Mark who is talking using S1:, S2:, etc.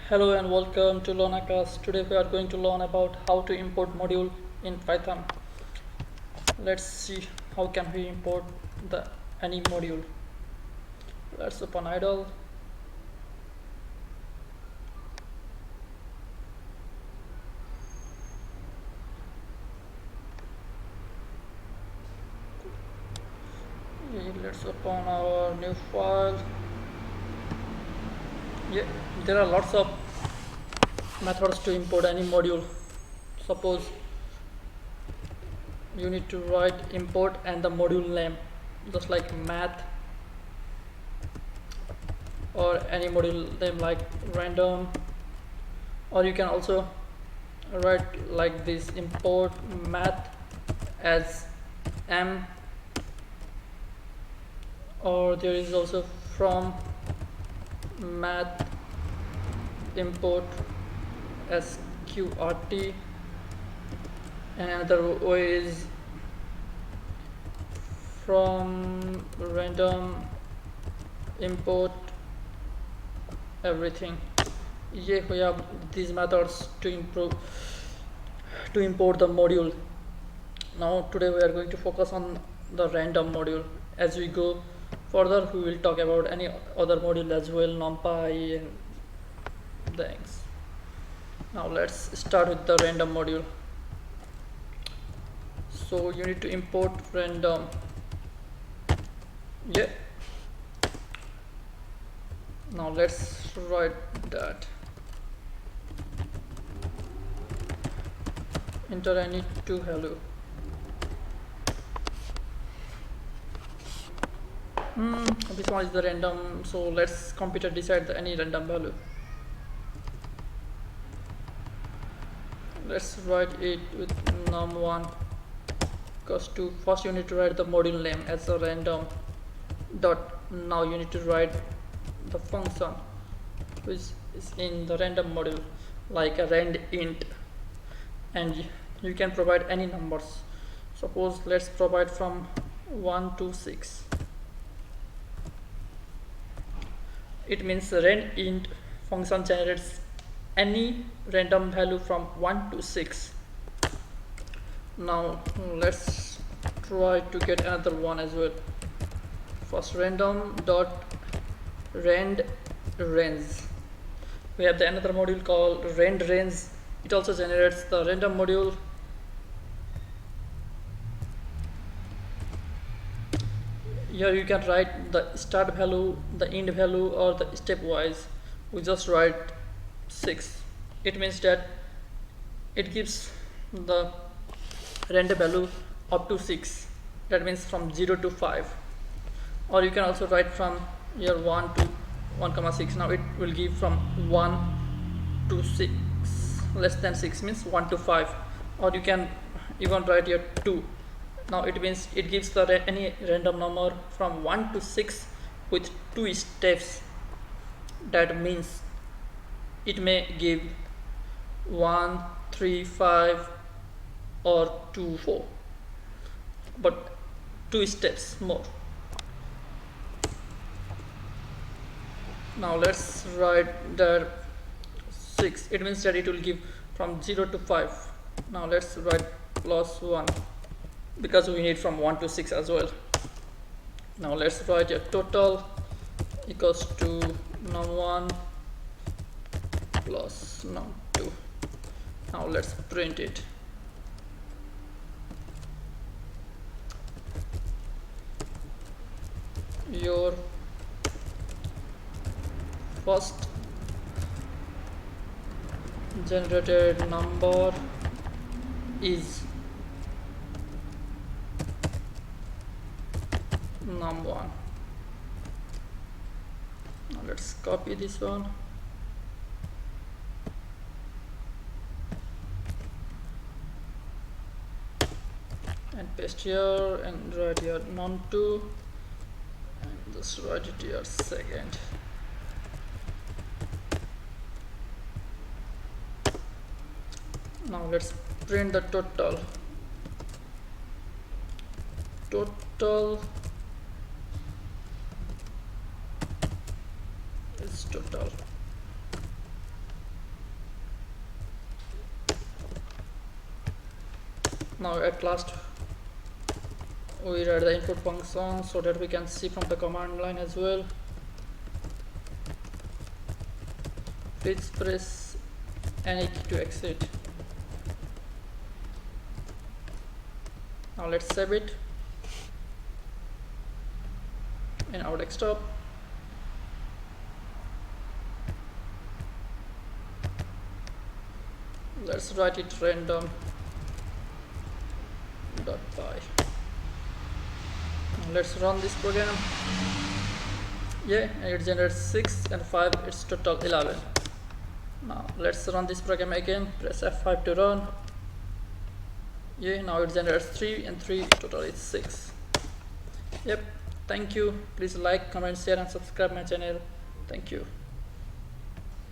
S1: Hello and welcome to LearnAakash. Today we are going to learn about how to import module in Python. Let's see how can we import the any module. Let's open idle. Let's open our new file. Yeah, there are lots of methods to import any module. Suppose you need to write import and the module name, just like math, or any module name like random, or you can also write like this: import math as m, or there is also from math import sqrt, and another way is from random import everything. Yeah, we have these methods to import the module. Now today we are going to focus on the random module. As we go further, we will talk about any other module as well, numpy and things. Now let's start with the random module. So you need to import random. Yeah. Now let's write that. Enter any two value. This one is the random, so let's computer decide any random value. Let's write it with num1 equals to, first you need to write the module name as a random dot. Now you need to write the function which is in the random module, like a rand int, and you can provide any numbers. Suppose let's provide from 1 to 6. It means rand int function generates any random value from 1 to 6. Now let's try to get another one as well. First, random dot rand range. We have the another module called rand range. It also generates the random module. Here you can write the start value, the end value, or the stepwise. We just write 6. It means that it gives the random value up to 6. That means from 0 to 5. Or you can also write from here 1 to 1,6. Now it will give from 1 to 6, less than 6 means 1 to 5. Or you can even write here 2. Now it means it gives the any random number from 1 to 6 with 2 steps. That means it may give 1, 3, 5 or 2, 4, but 2 steps more. Now let's write that 6. It means that it will give from 0 to 5. Now let's write plus 1, because we need from 1 to 6 as well. Now let's write a total equals to num1 plus num2. Now let's print it. Your first generated number is num1. Now let's copy this one and paste here and write here num2 and just write it here second. Now let's print the total. Total is total. Now at last we write the input function so that we can see from the command line as well. Please press any key to exit. Now let's save it in our desktop. Let's write it random dot py. Now let's run this program. Yeah, and it generates 6 and 5, it's total 11. Now let's run this program again, press F5 to run. Yeah, now it generates 3 and 3, total is 6. Yep, thank you. Please like, comment, share and subscribe my channel. Thank you.